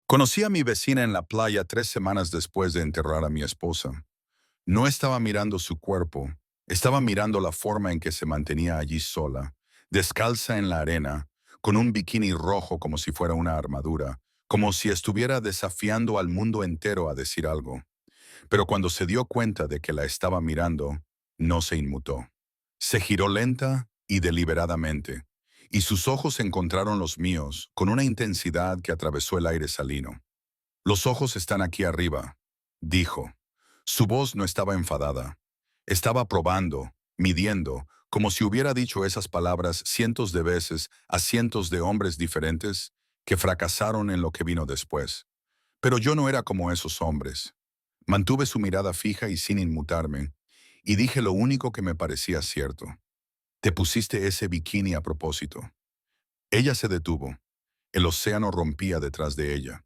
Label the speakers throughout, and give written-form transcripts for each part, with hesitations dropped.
Speaker 1: Conocí a mi vecina en la playa 3 semanas después de enterrar a mi esposa. No estaba mirando su cuerpo, estaba mirando la forma en que se mantenía allí sola, descalza en la arena, con un bikini rojo como si fuera una armadura, como si estuviera desafiando al mundo entero a decir algo. Pero cuando se dio cuenta de que la estaba mirando, no se inmutó. Se giró lenta y deliberadamente, y sus ojos encontraron los míos con una intensidad que atravesó el aire salino. Los ojos están aquí arriba, dijo. Su voz no estaba enfadada. Estaba probando, midiendo, como si hubiera dicho esas palabras cientos de veces a cientos de hombres diferentes que fracasaron en lo que vino después. Pero yo no era como esos hombres. Mantuve su mirada fija y sin inmutarme, y dije lo único que me parecía cierto. Te pusiste ese bikini a propósito. Ella se detuvo. El océano rompía detrás de ella.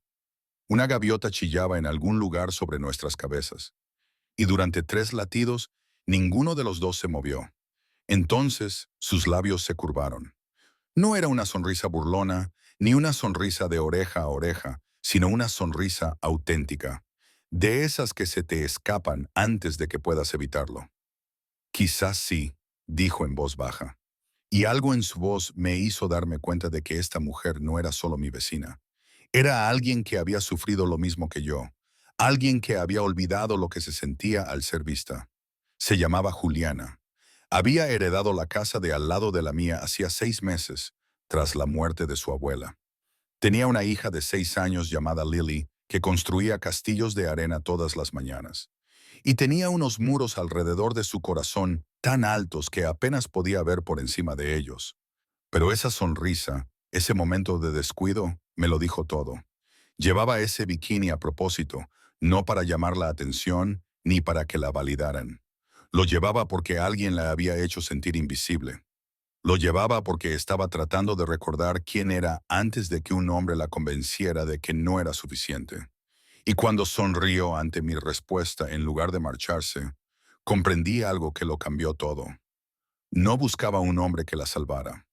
Speaker 1: Una gaviota chillaba en algún lugar sobre nuestras cabezas, y durante 3 latidos, ninguno de los dos se movió. Entonces, sus labios se curvaron. No era una sonrisa burlona, ni una sonrisa de oreja a oreja, sino una sonrisa auténtica, de esas que se te escapan antes de que puedas evitarlo. Quizás sí, dijo en voz baja. Y algo en su voz me hizo darme cuenta de que esta mujer no era solo mi vecina. Era alguien que había sufrido lo mismo que yo, alguien que había olvidado lo que se sentía al ser vista. Se llamaba Juliana. Había heredado la casa de al lado de la mía hacía 6 meses, tras la muerte de su abuela. Tenía una hija de 6 años llamada Lily, que construía castillos de arena todas las mañanas. Y tenía unos muros alrededor de su corazón tan altos que apenas podía ver por encima de ellos. Pero esa sonrisa, ese momento de descuido, me lo dijo todo. Llevaba ese bikini a propósito, no para llamar la atención ni para que la validaran. Lo llevaba porque alguien la había hecho sentir invisible. Lo llevaba porque estaba tratando de recordar quién era antes de que un hombre la convenciera de que no era suficiente. Y cuando sonrió ante mi respuesta en lugar de marcharse, comprendí algo que lo cambió todo. No buscaba un hombre que la salvara.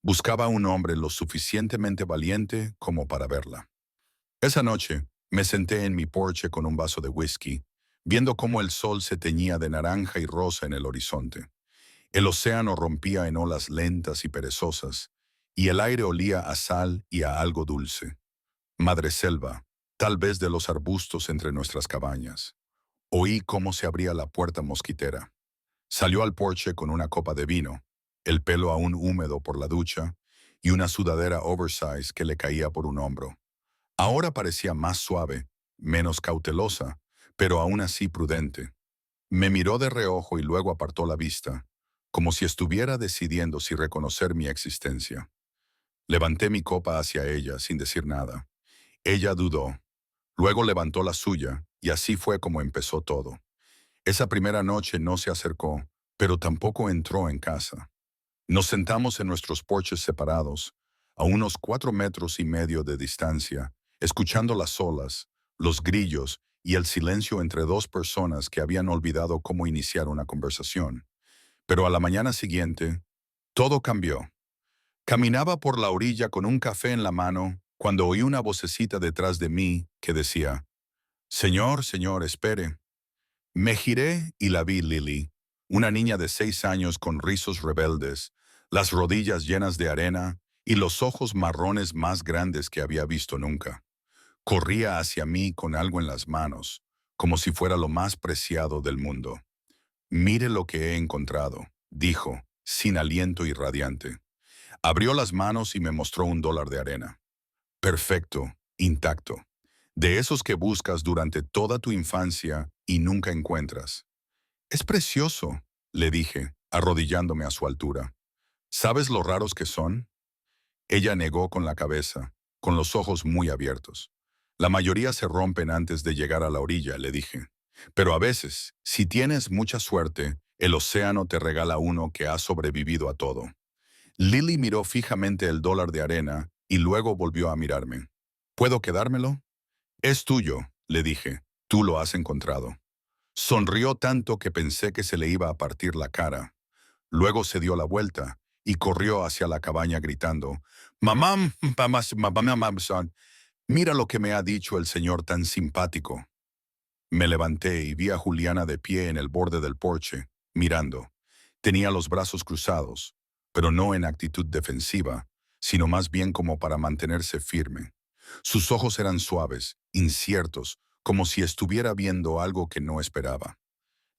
Speaker 1: Buscaba un hombre lo suficientemente valiente como para verla. Esa noche, me senté en mi porche con un vaso de whisky, viendo cómo el sol se teñía de naranja y rosa en el horizonte. El océano rompía en olas lentas y perezosas, y el aire olía a sal y a algo dulce. Madreselva, tal vez de los arbustos entre nuestras cabañas. Oí cómo se abría la puerta mosquitera. Salió al porche con una copa de vino, el pelo aún húmedo por la ducha, y una sudadera oversize que le caía por un hombro. Ahora parecía más suave, menos cautelosa, pero aún así prudente. Me miró de reojo y luego apartó la vista, como si estuviera decidiendo si reconocer mi existencia. Levanté mi copa hacia ella sin decir nada. Ella dudó. Luego levantó la suya, y así fue como empezó todo. Esa primera noche no se acercó, pero tampoco entró en casa. Nos sentamos en nuestros porches separados, a unos 4,5 metros de distancia, escuchando las olas, los grillos y el silencio entre dos personas que habían olvidado cómo iniciar una conversación. Pero a la mañana siguiente, todo cambió. Caminaba por la orilla con un café en la mano cuando oí una vocecita detrás de mí que decía, «Señor, señor, espere». Me giré y la vi Lily, una niña de 6 años con rizos rebeldes, las rodillas llenas de arena y los ojos marrones más grandes que había visto nunca. Corría hacia mí con algo en las manos, como si fuera lo más preciado del mundo. «Mire lo que he encontrado», dijo, sin aliento y radiante. Abrió las manos y me mostró $1 de arena. Perfecto, intacto. De esos que buscas durante toda tu infancia y nunca encuentras. «Es precioso», le dije, arrodillándome a su altura. «¿Sabes lo raros que son?» Ella negó con la cabeza, con los ojos muy abiertos. «La mayoría se rompen antes de llegar a la orilla», le dije. «Pero a veces, si tienes mucha suerte, el océano te regala uno que ha sobrevivido a todo». Lily miró fijamente el $1 de arena y luego volvió a mirarme. «¿Puedo quedármelo?» «Es tuyo», le dije. «Tú lo has encontrado». Sonrió tanto que pensé que se le iba a partir la cara. Luego se dio la vuelta y corrió hacia la cabaña gritando, «Mamá, mamá, mamá, mamá, son». Mira lo que me ha dicho el señor tan simpático. Me levanté y vi a Juliana de pie en el borde del porche, mirando. Tenía los brazos cruzados, pero no en actitud defensiva, sino más bien como para mantenerse firme. Sus ojos eran suaves, inciertos, como si estuviera viendo algo que no esperaba.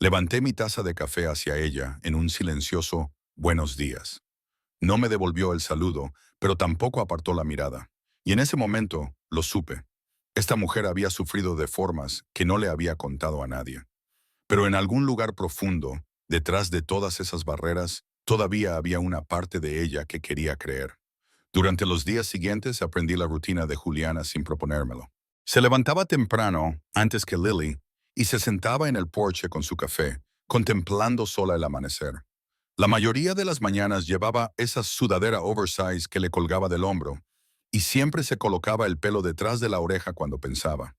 Speaker 1: Levanté mi taza de café hacia ella en un silencioso «buenos días». No me devolvió el saludo, pero tampoco apartó la mirada. Y en ese momento lo supe. Esta mujer había sufrido de formas que no le había contado a nadie. Pero en algún lugar profundo, detrás de todas esas barreras, todavía había una parte de ella que quería creer. Durante los días siguientes aprendí la rutina de Juliana sin proponérmelo. Se levantaba temprano, antes que Lily, y se sentaba en el porche con su café, contemplando sola el amanecer. La mayoría de las mañanas llevaba esa sudadera oversize que le colgaba del hombro, y siempre se colocaba el pelo detrás de la oreja cuando pensaba.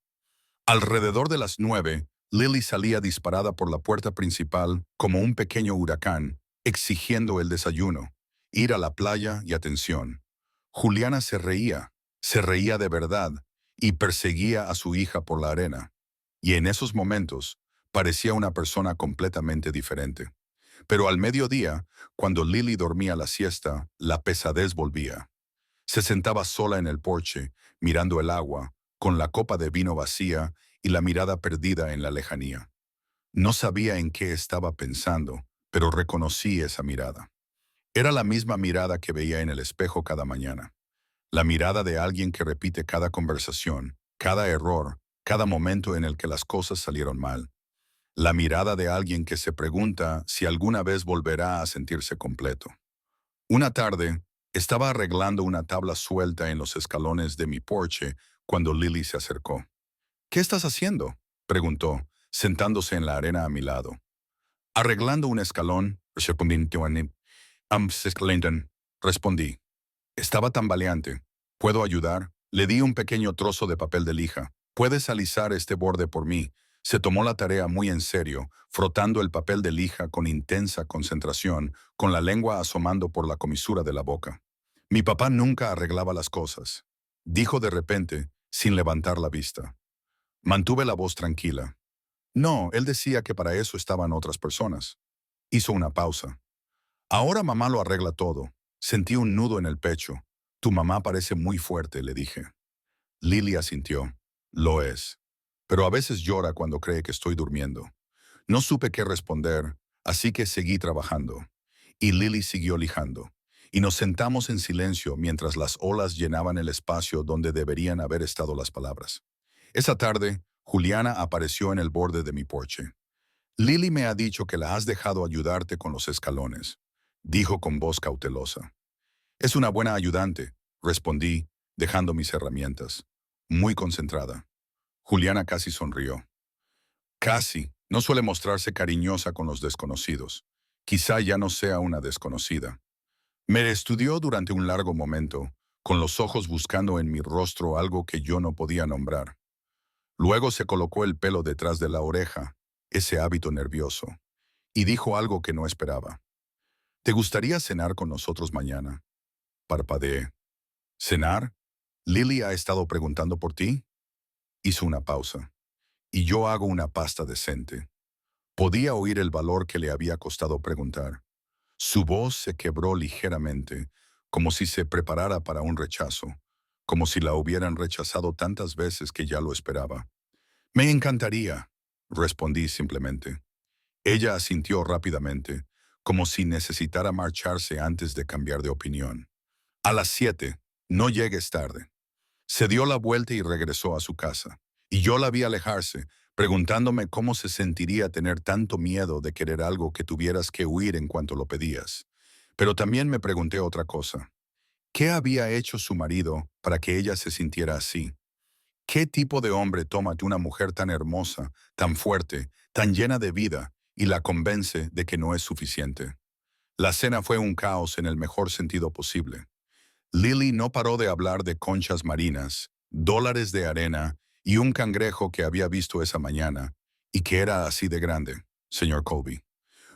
Speaker 1: Alrededor de las 9, Lily salía disparada por la puerta principal como un pequeño huracán, exigiendo el desayuno, ir a la playa y atención. Juliana se reía de verdad, y perseguía a su hija por la arena. Y en esos momentos, parecía una persona completamente diferente. Pero al mediodía, cuando Lily dormía la siesta, la pesadez volvía. Se sentaba sola en el porche, mirando el agua, con la copa de vino vacía y la mirada perdida en la lejanía. No sabía en qué estaba pensando, pero reconocí esa mirada. Era la misma mirada que veía en el espejo cada mañana. La mirada de alguien que repite cada conversación, cada error, cada momento en el que las cosas salieron mal. La mirada de alguien que se pregunta si alguna vez volverá a sentirse completo. Una tarde, estaba arreglando una tabla suelta en los escalones de mi porche cuando Lily se acercó. «¿Qué estás haciendo?», preguntó, sentándose en la arena a mi lado. «Arreglando un escalón», respondí. Estaba tambaleante. «¿Puedo ayudar?». Le di un pequeño trozo de papel de lija. «¿Puedes alisar este borde por mí?». Se tomó la tarea muy en serio, frotando el papel de lija con intensa concentración, con la lengua asomando por la comisura de la boca. «Mi papá nunca arreglaba las cosas», dijo de repente, sin levantar la vista. Mantuve la voz tranquila. «No, él decía que para eso estaban otras personas». Hizo una pausa. «Ahora mamá lo arregla todo». Sentí un nudo en el pecho. «Tu mamá parece muy fuerte», le dije. Lily asintió. «Lo es. Pero a veces llora cuando cree que estoy durmiendo». No supe qué responder, así que seguí trabajando. Y Lily siguió lijando. Y nos sentamos en silencio mientras las olas llenaban el espacio donde deberían haber estado las palabras. Esa tarde, Juliana apareció en el borde de mi porche. «Lily me ha dicho que la has dejado ayudarte con los escalones», dijo con voz cautelosa. «Es una buena ayudante», respondí, dejando mis herramientas. Muy concentrada. Juliana casi sonrió. «Casi. No suele mostrarse cariñosa con los desconocidos. Quizá ya no sea una desconocida». Me estudió durante un largo momento, con los ojos buscando en mi rostro algo que yo no podía nombrar. Luego se colocó el pelo detrás de la oreja, ese hábito nervioso, y dijo algo que no esperaba. «¿Te gustaría cenar con nosotros mañana?». Parpadeé. «¿Cenar? ¿Lily ha estado preguntando por ti?». Hizo una pausa. «Y yo hago una pasta decente». Podía oír el valor que le había costado preguntar. Su voz se quebró ligeramente, como si se preparara para un rechazo, como si la hubieran rechazado tantas veces que ya lo esperaba. «Me encantaría», respondí simplemente. Ella asintió rápidamente, como si necesitara marcharse antes de cambiar de opinión. «A las 7, no llegues tarde». Se dio la vuelta y regresó a su casa. Y yo la vi alejarse, preguntándome cómo se sentiría tener tanto miedo de querer algo que tuvieras que huir en cuanto lo pedías. Pero también me pregunté otra cosa. ¿Qué había hecho su marido para que ella se sintiera así? ¿Qué tipo de hombre toma de una mujer tan hermosa, tan fuerte, tan llena de vida, y la convence de que no es suficiente? La cena fue un caos en el mejor sentido posible. Lily no paró de hablar de conchas marinas, dólares de arena y un cangrejo que había visto esa mañana, y que era así de grande, señor Colby.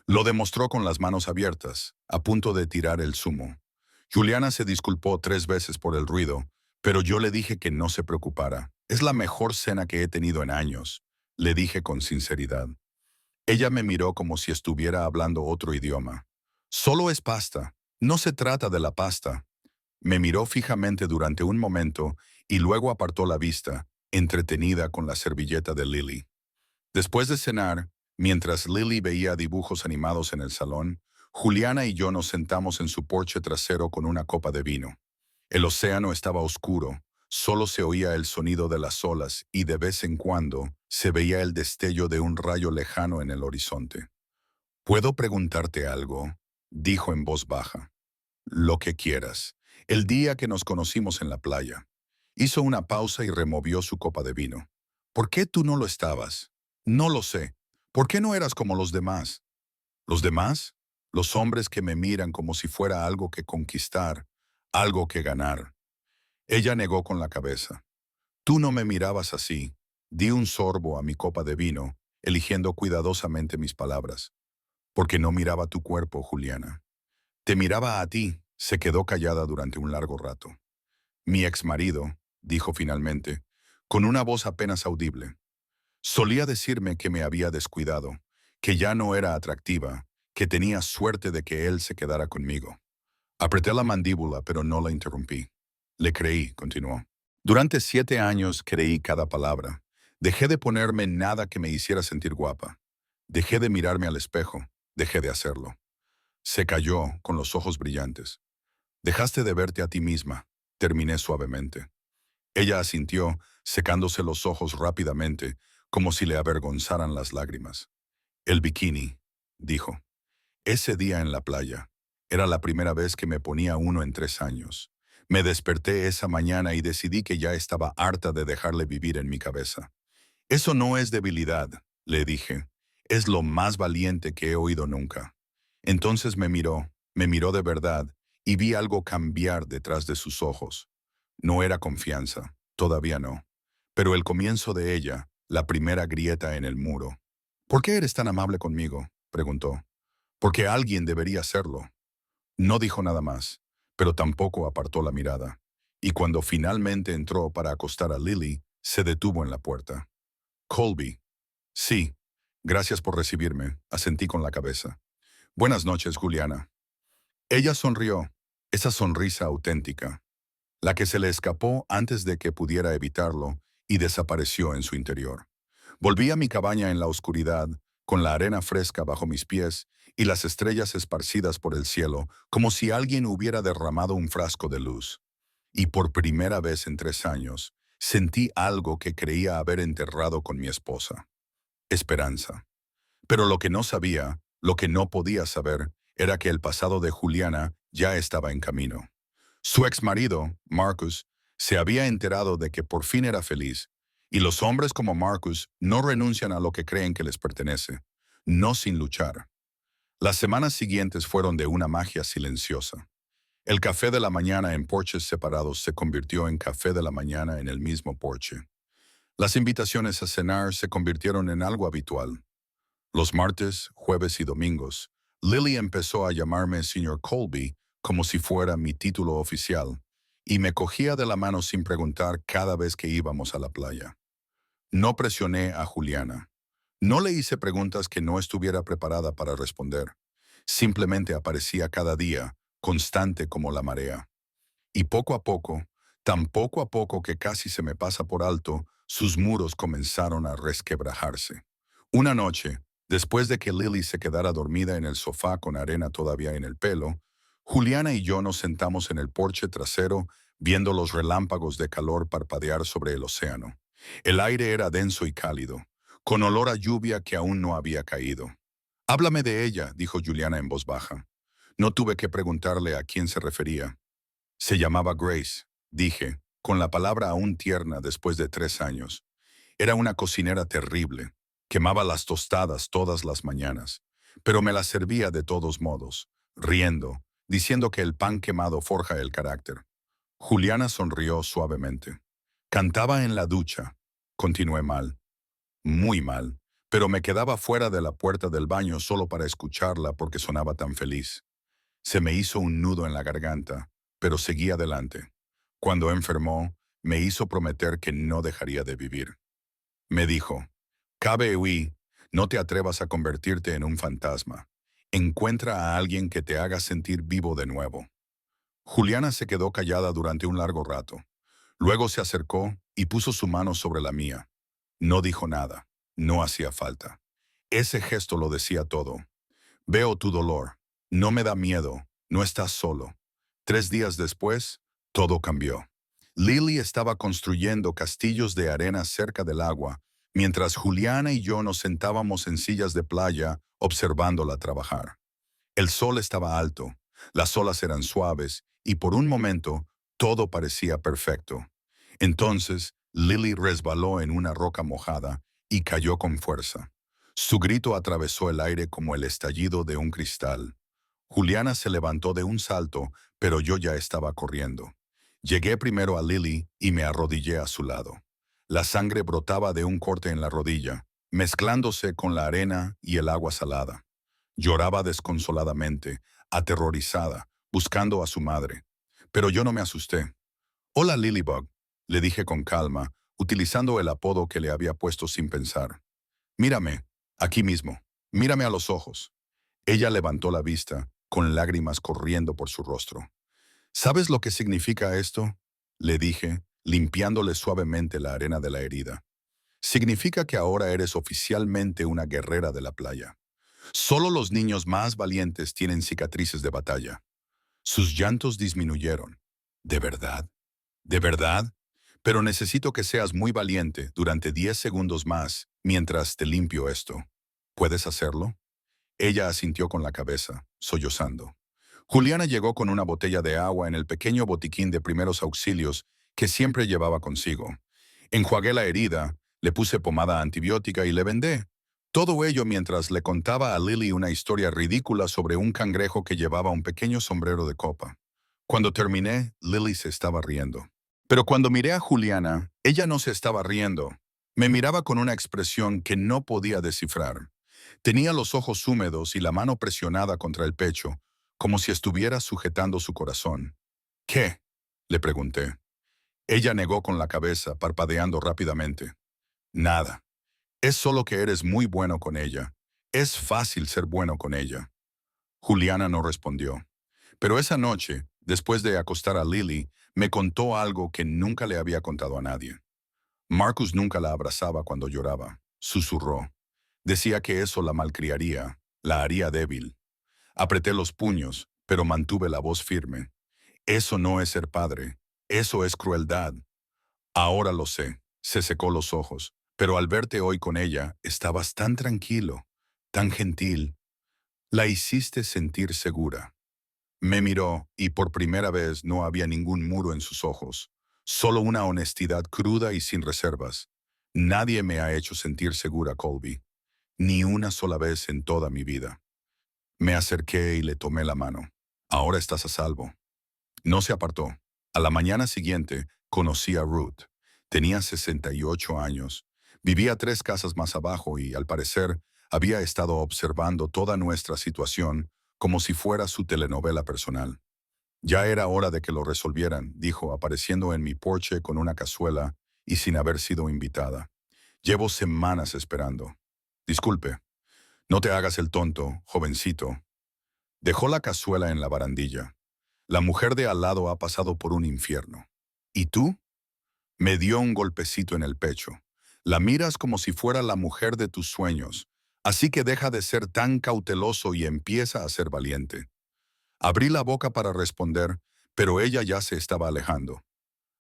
Speaker 1: Lo demostró con las manos abiertas, a punto de tirar el zumo. Juliana se disculpó 3 veces por el ruido, Pero yo le dije que no se preocupara. Es la mejor cena que he tenido en años, le dije con sinceridad. Ella me miró como si estuviera hablando otro idioma. Solo es pasta. No se trata de la pasta. Me miró fijamente durante un momento y luego apartó la vista, entretenida con la servilleta de Lily. Después de cenar, mientras Lily veía dibujos animados en el salón, Juliana y yo nos sentamos en su porche trasero con una copa de vino. El océano estaba oscuro, solo se oía el sonido de las olas y de vez en cuando se veía el destello de un rayo lejano en el horizonte. «¿Puedo preguntarte algo?», dijo en voz baja. «Lo que quieras. El día que nos conocimos en la playa». Hizo una pausa y removió su copa de vino. «¿Por qué tú no lo estabas?» «No lo sé. ¿Por qué no eras como los demás?» «¿Los demás?» «Los hombres que me miran como si fuera algo que conquistar, algo que ganar». Ella negó con la cabeza. «Tú no me mirabas así». Di un sorbo a mi copa de vino, eligiendo cuidadosamente mis palabras. «Porque no miraba tu cuerpo, Juliana. Te miraba a ti». Se quedó callada durante un largo rato. «Mi exmarido», dijo finalmente, con una voz apenas audible, «solía decirme que me había descuidado, que ya no era atractiva, que tenía suerte de que él se quedara conmigo». Apreté la mandíbula, pero no la interrumpí. «Le creí», continuó. «Durante 7 años creí cada palabra. Dejé de ponerme nada que me hiciera sentir guapa. Dejé de mirarme al espejo. Dejé de hacerlo». Se calló, con los ojos brillantes. «Dejaste de verte a ti misma», terminé suavemente. Ella asintió, secándose los ojos rápidamente, como si le avergonzaran las lágrimas. «El bikini», dijo. «Ese día en la playa. Era la primera vez que me ponía uno en 3 años. Me desperté esa mañana y decidí que ya estaba harta de dejarle vivir en mi cabeza. Eso no es debilidad», le dije. «Es lo más valiente que he oído nunca». Entonces me miró de verdad, y vi algo cambiar detrás de sus ojos. No era confianza, todavía no. Pero el comienzo de ella, la primera grieta en el muro. «¿Por qué eres tan amable conmigo?», preguntó. «Porque alguien debería hacerlo». No dijo nada más, pero tampoco apartó la mirada. Y cuando finalmente entró para acostar a Lily, se detuvo en la puerta. «Colby». «Sí. Gracias por recibirme», asentí con la cabeza. «Buenas noches, Juliana». Ella sonrió, esa sonrisa auténtica, la que se le escapó antes de que pudiera evitarlo, y desapareció en su interior. Volví a mi cabaña en la oscuridad, con la arena fresca bajo mis pies y las estrellas esparcidas por el cielo, como si alguien hubiera derramado un frasco de luz. Y por primera vez en 3 años, sentí algo que creía haber enterrado con mi esposa: esperanza. Pero lo que no sabía, lo que no podía saber, era que el pasado de Juliana ya estaba en camino. Su exmarido, Marcus, se había enterado de que por fin era feliz, y los hombres como Marcus no renuncian a lo que creen que les pertenece, no sin luchar. Las semanas siguientes fueron de una magia silenciosa. El café de la mañana en porches separados se convirtió en café de la mañana en el mismo porche. Las invitaciones a cenar se convirtieron en algo habitual. Los martes, jueves y domingos, Lily empezó a llamarme Señor Colby como si fuera mi título oficial, y me cogía de la mano sin preguntar cada vez que íbamos a la playa. No presioné a Juliana. No le hice preguntas que no estuviera preparada para responder. Simplemente aparecía cada día, constante como la marea. Y poco a poco, tan poco a poco que casi se me pasa por alto, sus muros comenzaron a resquebrajarse. Una noche, después de que Lily se quedara dormida en el sofá con arena todavía en el pelo, Juliana y yo nos sentamos en el porche trasero viendo los relámpagos de calor parpadear sobre el océano. El aire era denso y cálido, con olor a lluvia que aún no había caído. «Háblame de ella», dijo Juliana en voz baja. No tuve que preguntarle a quién se refería. «Se llamaba Grace», dije, con la palabra aún tierna después de 3 años. Era una cocinera terrible. Quemaba las tostadas todas las mañanas, pero me las servía de todos modos, riendo, diciendo que el pan quemado forja el carácter. Juliana sonrió suavemente. «Cantaba en la ducha», continué mal, muy mal, pero me quedaba fuera de la puerta del baño solo para escucharla porque sonaba tan feliz. Se me hizo un nudo en la garganta, pero seguí adelante. Cuando enfermó, me hizo prometer que no dejaría de vivir. Me dijo, Cabe, no te atrevas a convertirte en un fantasma. Encuentra a alguien que te haga sentir vivo de nuevo. Juliana se quedó callada durante un largo rato. Luego se acercó y puso su mano sobre la mía. No dijo nada. No hacía falta. Ese gesto lo decía todo. Veo tu dolor. No me da miedo. No estás solo. 3 días después, todo cambió. Lily estaba construyendo castillos de arena cerca del agua, mientras Juliana y yo nos sentábamos en sillas de playa observándola trabajar. El sol estaba alto, las olas eran suaves y por un momento todo parecía perfecto. Entonces, Lily resbaló en una roca mojada y cayó con fuerza. Su grito atravesó el aire como el estallido de un cristal. Juliana se levantó de un salto, pero yo ya estaba corriendo. Llegué primero a Lily y me arrodillé a su lado. La sangre brotaba de un corte en la rodilla, mezclándose con la arena y el agua salada. Lloraba desconsoladamente, aterrorizada, buscando a su madre. Pero yo no me asusté. Hola, Lilybug, le dije con calma, utilizando el apodo que le había puesto sin pensar. Mírame, aquí mismo. Mírame a los ojos. Ella levantó la vista, con lágrimas corriendo por su rostro. ¿Sabes lo que significa esto? Le dije, limpiándole suavemente la arena de la herida. Significa que ahora eres oficialmente una guerrera de la playa. Solo los niños más valientes tienen cicatrices de batalla. Sus llantos disminuyeron. ¿De verdad? ¿De verdad? Pero necesito que seas muy valiente durante 10 segundos más mientras te limpio esto. ¿Puedes hacerlo? Ella asintió con la cabeza, sollozando. Juliana llegó con una botella de agua en el pequeño botiquín de primeros auxilios que siempre llevaba consigo. Enjuagué la herida, le puse pomada antibiótica y le vendé. Todo ello mientras le contaba a Lily una historia ridícula sobre un cangrejo que llevaba un pequeño sombrero de copa. Cuando terminé, Lily se estaba riendo. Pero cuando miré a Juliana, ella no se estaba riendo. Me miraba con una expresión que no podía descifrar. Tenía los ojos húmedos y la mano presionada contra el pecho, como si estuviera sujetando su corazón. ¿Qué? Le pregunté. Ella negó con la cabeza, parpadeando rápidamente. Nada. Es solo que eres muy bueno con ella. Es fácil ser bueno con ella. Juliana no respondió. Pero esa noche, después de acostar a Lily, me contó algo que nunca le había contado a nadie. Marcus nunca la abrazaba cuando lloraba, susurró. Decía que eso la malcriaría, la haría débil. Apreté los puños, pero mantuve la voz firme. Eso no es ser padre, eso es crueldad. Ahora lo sé, se secó los ojos, pero al verte hoy con ella, estabas tan tranquilo, tan gentil. La hiciste sentir segura. Me miró y por primera vez no había ningún muro en sus ojos, solo una honestidad cruda y sin reservas. Nadie me ha hecho sentir segura, Colby, ni una sola vez en toda mi vida. Me acerqué y le tomé la mano. Ahora estás a salvo. No se apartó. A la mañana siguiente conocí a Ruth. Tenía 68 años. Vivía 3 casas más abajo y, al parecer, había estado observando toda nuestra situación como si fuera su telenovela personal. Ya era hora de que lo resolvieran, dijo, apareciendo en mi porche con una cazuela y sin haber sido invitada. Llevo semanas esperando. Disculpe, no te hagas el tonto, jovencito. Dejó la cazuela en la barandilla. La mujer de al lado ha pasado por un infierno. ¿Y tú? Me dio un golpecito en el pecho. La miras como si fuera la mujer de tus sueños, así que deja de ser tan cauteloso y empieza a ser valiente. Abrí la boca para responder, pero ella ya se estaba alejando.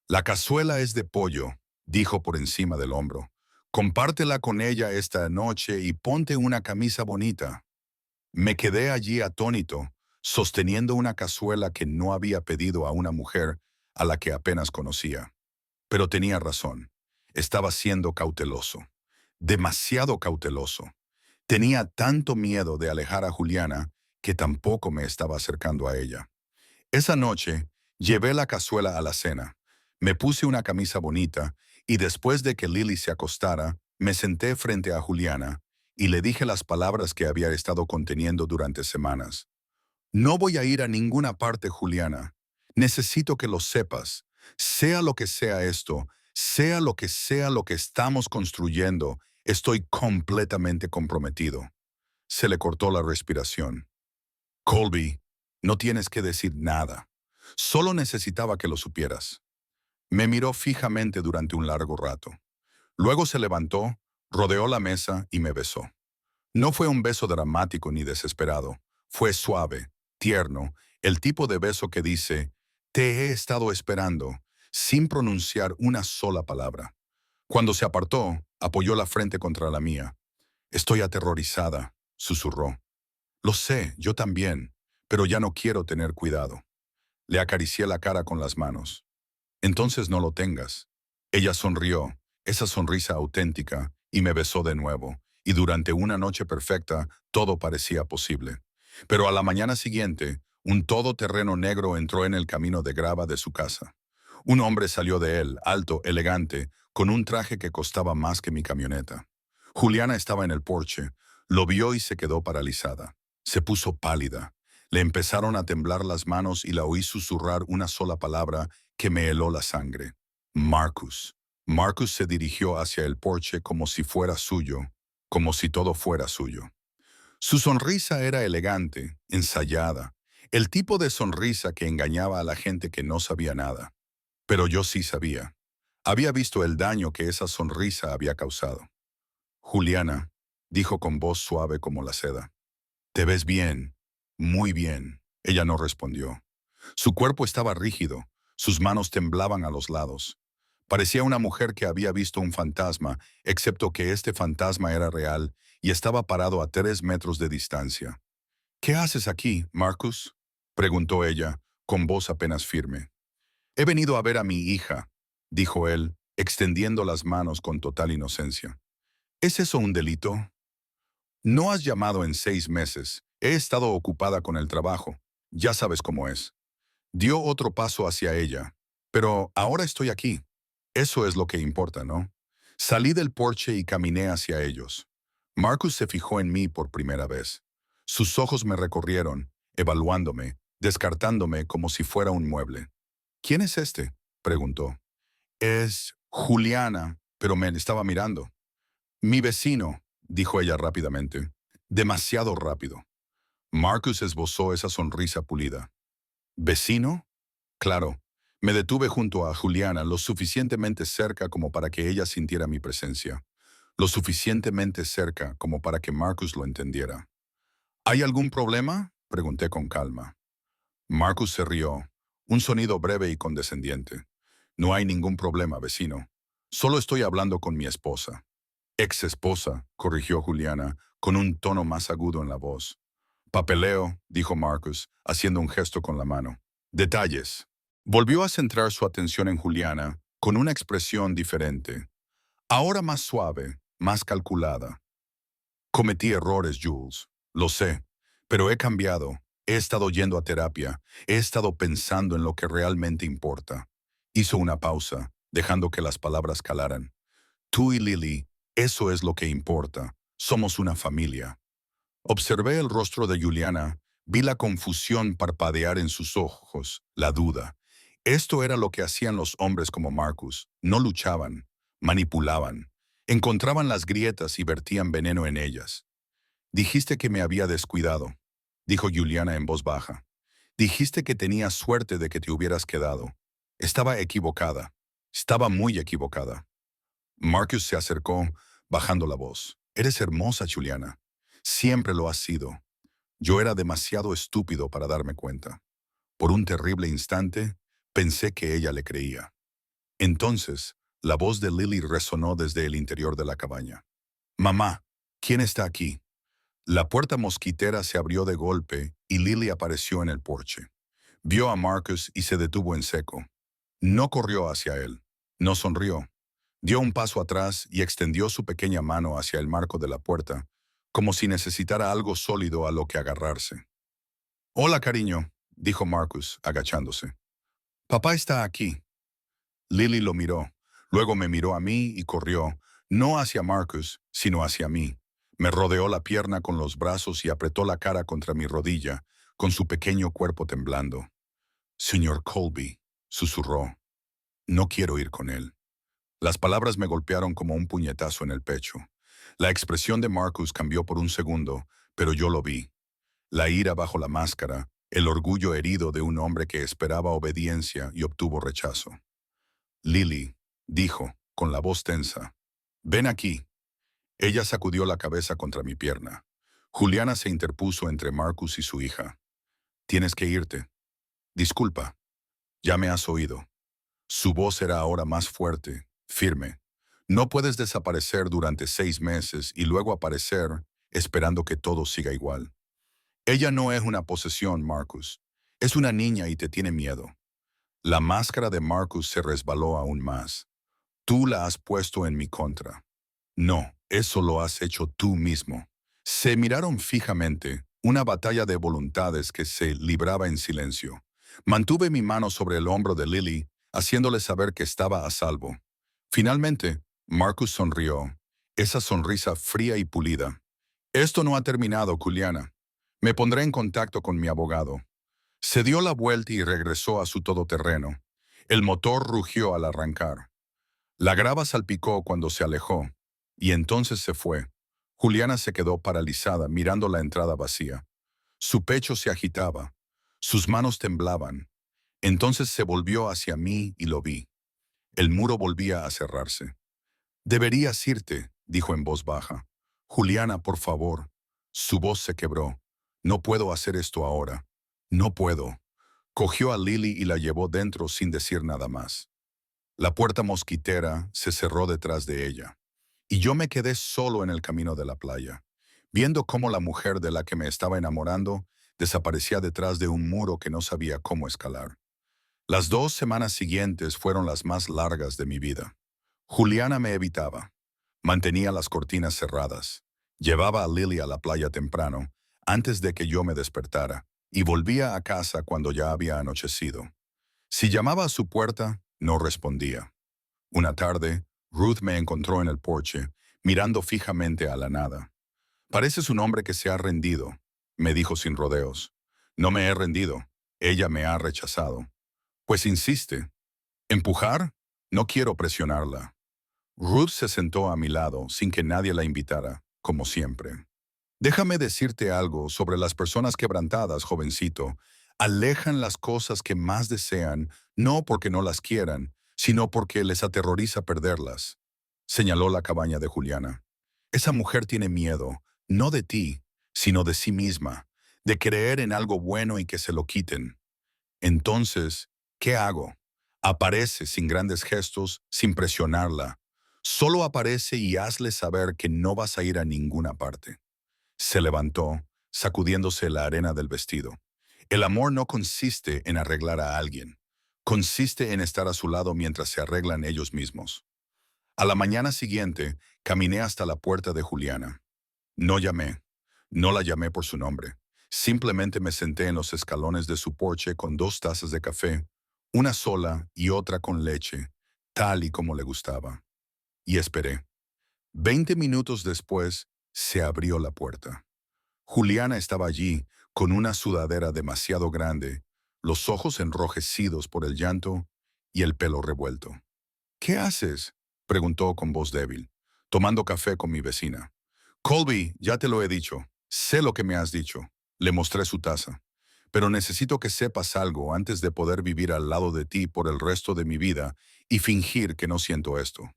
Speaker 1: La cazuela es de pollo, dijo por encima del hombro. Compártela con ella esta noche y ponte una camisa bonita. Me quedé allí atónito, sosteniendo una cazuela que no había pedido a una mujer a la que apenas conocía. Pero tenía razón. Estaba siendo cauteloso. Demasiado cauteloso. Tenía tanto miedo de alejar a Juliana que tampoco me estaba acercando a ella. Esa noche, llevé la cazuela a la cena. Me puse una camisa bonita y después de que Lily se acostara, me senté frente a Juliana y le dije las palabras que había estado conteniendo durante semanas. No voy a ir a ninguna parte, Juliana. Necesito que lo sepas. Sea lo que sea esto, sea lo que estamos construyendo, estoy completamente comprometido. Se le cortó la respiración. Colby, no tienes que decir nada. Solo necesitaba que lo supieras. Me miró fijamente durante un largo rato. Luego se levantó, rodeó la mesa y me besó. No fue un beso dramático ni desesperado. Fue suave, tierno, el tipo de beso que dice, te he estado esperando, sin pronunciar una sola palabra. Cuando se apartó, apoyó la frente contra la mía. Estoy aterrorizada, susurró. Lo sé, yo también, pero ya no quiero tener cuidado. Le acaricié la cara con las manos. Entonces no lo tengas. Ella sonrió, esa sonrisa auténtica, y me besó de nuevo, y durante una noche perfecta todo parecía posible. Pero a la mañana siguiente, un todoterreno negro entró en el camino de grava de su casa. Un hombre salió de él, alto, elegante, con un traje que costaba más que mi camioneta. Juliana estaba en el porche, lo vio y se quedó paralizada. Se puso pálida. Le empezaron a temblar las manos y la oí susurrar una sola palabra que me heló la sangre. Marcus. Marcus se dirigió hacia el porche como si fuera suyo, como si todo fuera suyo. Su sonrisa era elegante, ensayada, el tipo de sonrisa que engañaba a la gente que no sabía nada. Pero yo sí sabía. Había visto el daño que esa sonrisa había causado. Juliana, dijo con voz suave como la seda. Te ves bien, muy bien. Ella no respondió. Su cuerpo estaba rígido, sus manos temblaban a los lados. Parecía una mujer que había visto un fantasma, excepto que este fantasma era real y estaba parado a 3 metros de distancia. ¿Qué haces aquí, Marcus? Preguntó ella, con voz apenas firme. He venido a ver a mi hija, dijo él, extendiendo las manos con total inocencia. ¿Es eso un delito? No has llamado en 6 meses. He estado ocupada con el trabajo. Ya sabes cómo es. Dio otro paso hacia ella. Pero ahora estoy aquí. Eso es lo que importa, ¿no? Salí del porche y caminé hacia ellos. Marcus se fijó en mí por primera vez. Sus ojos me recorrieron, evaluándome, descartándome como si fuera un mueble. ¿Quién es este? Preguntó. Es Juliana, pero me estaba mirando. Mi vecino, dijo ella rápidamente. Demasiado rápido. Marcus esbozó esa sonrisa pulida. ¿Vecino? Claro. Me detuve junto a Juliana lo suficientemente cerca como para que ella sintiera mi presencia. Lo suficientemente cerca como para que Marcus lo entendiera. ¿Hay algún problema? Pregunté con calma. Marcus se rió, un sonido breve y condescendiente. No hay ningún problema, vecino. Solo estoy hablando con mi esposa. Ex esposa, corrigió Juliana, con un tono más agudo en la voz. Papeleo, dijo Marcus, haciendo un gesto con la mano. Detalles. Volvió a centrar su atención en Juliana, con una expresión diferente. Ahora más suave, más calculada. Cometí errores, Jules. Lo sé. Pero he cambiado. He estado yendo a terapia. He estado pensando en lo que realmente importa. Hizo una pausa, dejando que las palabras calaran. Tú y Lily, eso es lo que importa. Somos una familia. Observé el rostro de Juliana, vi la confusión parpadear en sus ojos, la duda. Esto era lo que hacían los hombres como Marcus. No luchaban, manipulaban. Encontraban las grietas y vertían veneno en ellas. Dijiste que me había descuidado, dijo Juliana en voz baja. Dijiste que tenía suerte de que te hubieras quedado. Estaba equivocada. Estaba muy equivocada. Marcus se acercó, bajando la voz. Eres hermosa, Juliana. Siempre lo has sido. Yo era demasiado estúpido para darme cuenta. Por un terrible instante, pensé que ella le creía. Entonces, la voz de Lily resonó desde el interior de la cabaña. Mamá, ¿quién está aquí? La puerta mosquitera se abrió de golpe y Lily apareció en el porche. Vio a Marcus y se detuvo en seco. No corrió hacia él. No sonrió. Dio un paso atrás y extendió su pequeña mano hacia el marco de la puerta, como si necesitara algo sólido a lo que agarrarse. Hola, cariño, dijo Marcus, agachándose. Papá está aquí. Lily lo miró, luego me miró a mí y corrió, no hacia Marcus, sino hacia mí. Me rodeó la pierna con los brazos y apretó la cara contra mi rodilla, con su pequeño cuerpo temblando. Señor Colby, susurró. No quiero ir con él. Las palabras me golpearon como un puñetazo en el pecho. La expresión de Marcus cambió por un segundo, pero yo lo vi. La ira bajo la máscara, el orgullo herido de un hombre que esperaba obediencia y obtuvo rechazo. Lily, dijo, con la voz tensa, ven aquí. Ella sacudió la cabeza contra mi pierna. Juliana se interpuso entre Marcus y su hija. Tienes que irte. Disculpa, ya me has oído. Su voz era ahora más fuerte, firme. No puedes desaparecer durante 6 meses y luego aparecer esperando que todo siga igual. Ella no es una posesión, Marcus. Es una niña y te tiene miedo. La máscara de Marcus se resbaló aún más. Tú la has puesto en mi contra. No, eso lo has hecho tú mismo. Se miraron fijamente, una batalla de voluntades que se libraba en silencio. Mantuve mi mano sobre el hombro de Lily, haciéndole saber que estaba a salvo. Finalmente, Marcus sonrió, esa sonrisa fría y pulida. Esto no ha terminado, Juliana. Me pondré en contacto con mi abogado. Se dio la vuelta y regresó a su todoterreno. El motor rugió al arrancar. La grava salpicó cuando se alejó, y entonces se fue. Juliana se quedó paralizada mirando la entrada vacía. Su pecho se agitaba, sus manos temblaban. Entonces se volvió hacia mí y lo vi. El muro volvía a cerrarse. Deberías irte, dijo en voz baja. Juliana, por favor. Su voz se quebró. No puedo hacer esto ahora. No puedo. Cogió a Lily y la llevó dentro sin decir nada más. La puerta mosquitera se cerró detrás de ella, y yo me quedé solo en el camino de la playa, viendo cómo la mujer de la que me estaba enamorando desaparecía detrás de un muro que no sabía cómo escalar. Las 2 semanas siguientes fueron las más largas de mi vida. Juliana me evitaba. Mantenía las cortinas cerradas. Llevaba a Lily a la playa temprano, antes de que yo me despertara, y volvía a casa cuando ya había anochecido. Si llamaba a su puerta, no respondía. Una tarde, Ruth me encontró en el porche, mirando fijamente a la nada. Pareces un hombre que se ha rendido, me dijo sin rodeos. No me he rendido. Ella me ha rechazado. Pues insiste. ¿Empujar? No quiero presionarla. Ruth se sentó a mi lado sin que nadie la invitara, como siempre. Déjame decirte algo sobre las personas quebrantadas, jovencito. Alejan las cosas que más desean, no porque no las quieran, sino porque les aterroriza perderlas. Señaló la cabaña de Juliana. Esa mujer tiene miedo, no de ti, sino de sí misma, de creer en algo bueno y que se lo quiten. Entonces, ¿qué hago? Aparece sin grandes gestos, sin presionarla. Solo aparece y hazle saber que no vas a ir a ninguna parte. Se levantó, sacudiéndose la arena del vestido. El amor no consiste en arreglar a alguien. Consiste en estar a su lado mientras se arreglan ellos mismos. A la mañana siguiente, caminé hasta la puerta de Juliana. No llamé. No la llamé por su nombre. Simplemente me senté en los escalones de su porche con 2 tazas de café, una sola y otra con leche, tal y como le gustaba. Y esperé. 20 minutos después, se abrió la puerta. Juliana estaba allí, con una sudadera demasiado grande, los ojos enrojecidos por el llanto y el pelo revuelto. ¿Qué haces?, preguntó con voz débil, tomando café con mi vecina. Colby, ya te lo he dicho. Sé lo que me has dicho. Le mostré su taza. Pero necesito que sepas algo antes de poder vivir al lado de ti por el resto de mi vida y fingir que no siento esto.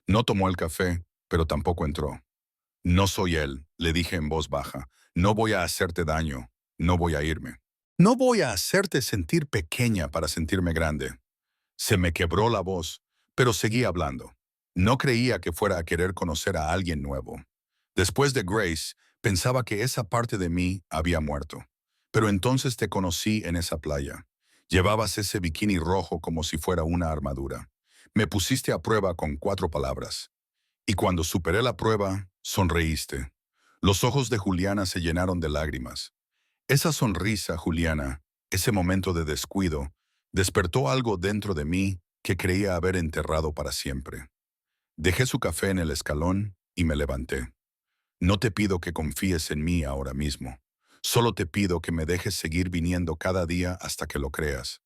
Speaker 1: No tomó el café, pero tampoco entró. No soy él, le dije en voz baja. No voy a hacerte daño. No voy a irme. No voy a hacerte sentir pequeña para sentirme grande. Se me quebró la voz, pero seguí hablando. No creía que fuera a querer conocer a alguien nuevo. Después de Grace, pensaba que esa parte de mí había muerto. Pero entonces te conocí en esa playa. Llevabas ese bikini rojo como si fuera una armadura. Me pusiste a prueba con 4 palabras. Y cuando superé la prueba, sonreíste. Los ojos de Juliana se llenaron de lágrimas. Esa sonrisa, Juliana, ese momento de descuido, despertó algo dentro de mí que creía haber enterrado para siempre. Dejé su café en el escalón y me levanté. No te pido que confíes en mí ahora mismo. Solo te pido que me dejes seguir viniendo cada día hasta que lo creas.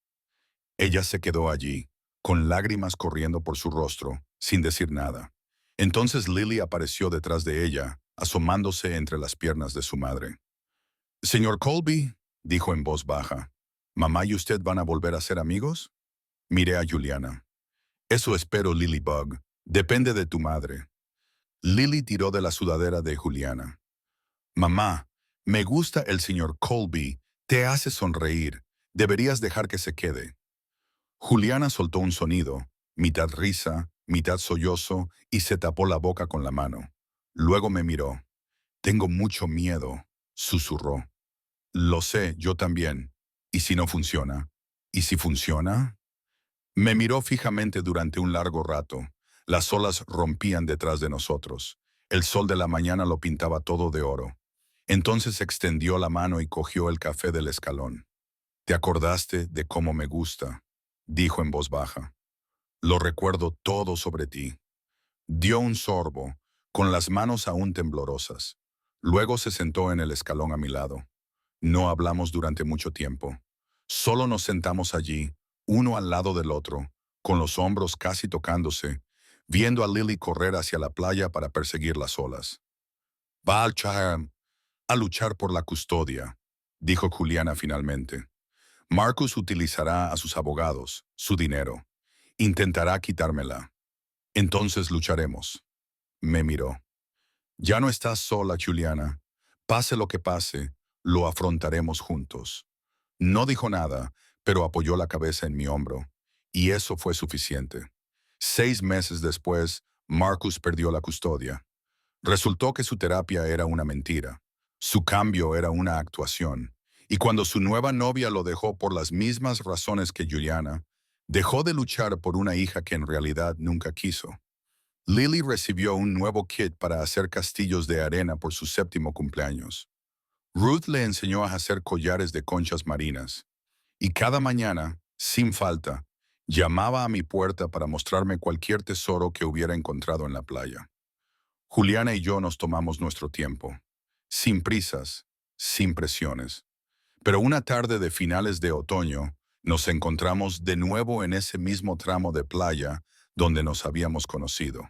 Speaker 1: Ella se quedó allí, con lágrimas corriendo por su rostro, sin decir nada. Entonces Lily apareció detrás de ella, asomándose entre las piernas de su madre. «Señor Colby», dijo en voz baja, «¿mamá y usted van a volver a ser amigos?» Miré a Juliana. «Eso espero, Lilybug. Depende de tu madre». Lily tiró de la sudadera de Juliana. «Mamá, me gusta el señor Colby. Te hace sonreír. Deberías dejar que se quede». Juliana soltó un sonido, mitad risa, mitad sollozo, y se tapó la boca con la mano. Luego me miró. «Tengo mucho miedo», susurró. «Lo sé, yo también. ¿Y si no funciona? ¿Y si funciona?» Me miró fijamente durante un largo rato. Las olas rompían detrás de nosotros. El sol de la mañana lo pintaba todo de oro. Entonces extendió la mano y cogió el café del escalón. «¿Te acordaste de cómo me gusta?», dijo en voz baja. «Lo recuerdo todo sobre ti». Dio un sorbo, con las manos aún temblorosas. Luego se sentó en el escalón a mi lado. No hablamos durante mucho tiempo. Solo nos sentamos allí, uno al lado del otro, con los hombros casi tocándose, viendo a Lily correr hacia la playa para perseguir las olas. «Va a luchar por la custodia», dijo Juliana finalmente. «Marcus utilizará a sus abogados, su dinero. Intentará quitármela. Entonces lucharemos». Me miró. «Ya no estás sola, Juliana. Pase lo que pase, lo afrontaremos juntos». No dijo nada, pero apoyó la cabeza en mi hombro, y eso fue suficiente. 6 meses después, Marcus perdió la custodia. Resultó que su terapia era una mentira. Su cambio era una actuación. Y cuando su nueva novia lo dejó por las mismas razones que Juliana, dejó de luchar por una hija que en realidad nunca quiso. Lily recibió un nuevo kit para hacer castillos de arena por su 7º cumpleaños. Ruth le enseñó a hacer collares de conchas marinas. Y cada mañana, sin falta, llamaba a mi puerta para mostrarme cualquier tesoro que hubiera encontrado en la playa. Juliana y yo nos tomamos nuestro tiempo, sin prisas, sin presiones. Pero una tarde de finales de otoño, nos encontramos de nuevo en ese mismo tramo de playa donde nos habíamos conocido.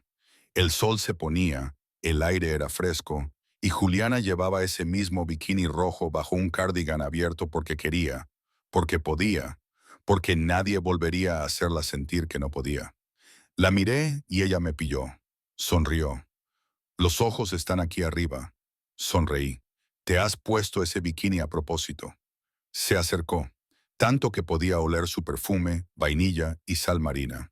Speaker 1: El sol se ponía, el aire era fresco, y Juliana llevaba ese mismo bikini rojo bajo un cardigan abierto porque quería, porque podía, porque nadie volvería a hacerla sentir que no podía. La miré y ella me pilló. Sonrió. «Los ojos están aquí arriba». Sonreí. «Te has puesto ese bikini a propósito». Se acercó, tanto que podía oler su perfume, vainilla y sal marina.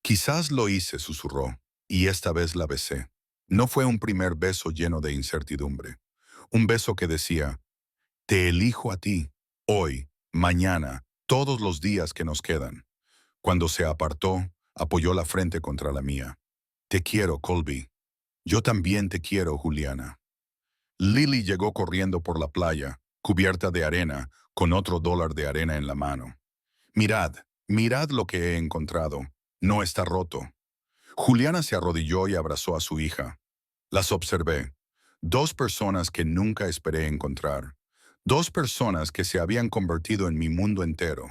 Speaker 1: «Quizás lo hice», susurró, y esta vez la besé. No fue un primer beso lleno de incertidumbre. Un beso que decía, «Te elijo a ti, hoy, mañana, todos los días que nos quedan». Cuando se apartó, apoyó la frente contra la mía. «Te quiero, Colby». «Yo también te quiero, Juliana». Lily llegó corriendo por la playa, cubierta de arena, con otro dólar de arena en la mano. «Mirad, mirad lo que he encontrado. No está roto». Juliana se arrodilló y abrazó a su hija. Las observé. 2 personas que nunca esperé encontrar. 2 personas que se habían convertido en mi mundo entero.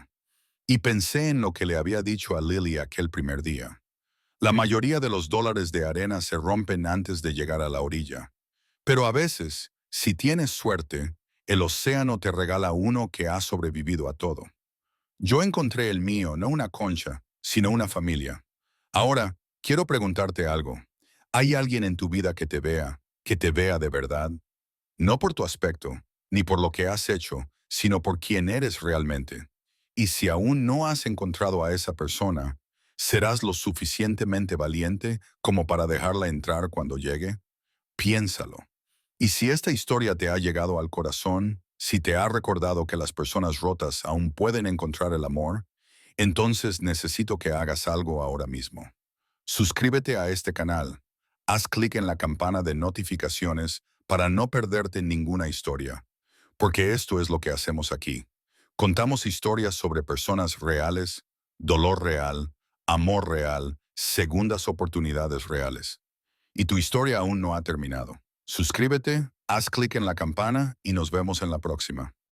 Speaker 1: Y pensé en lo que le había dicho a Lily aquel primer día. La mayoría de los dólares de arena se rompen antes de llegar a la orilla. Pero a veces, si tienes suerte, el océano te regala uno que ha sobrevivido a todo. Yo encontré el mío, no una concha, sino una familia. Ahora, quiero preguntarte algo. ¿Hay alguien en tu vida que te vea de verdad? No por tu aspecto, ni por lo que has hecho, sino por quién eres realmente. Y si aún no has encontrado a esa persona, ¿serás lo suficientemente valiente como para dejarla entrar cuando llegue? Piénsalo. Y si esta historia te ha llegado al corazón, si te ha recordado que las personas rotas aún pueden encontrar el amor, entonces necesito que hagas algo ahora mismo. Suscríbete a este canal. Haz clic en la campana de notificaciones para no perderte ninguna historia. Porque esto es lo que hacemos aquí. Contamos historias sobre personas reales, dolor real, amor real, segundas oportunidades reales. Y tu historia aún no ha terminado. Suscríbete, haz clic en la campana y nos vemos en la próxima.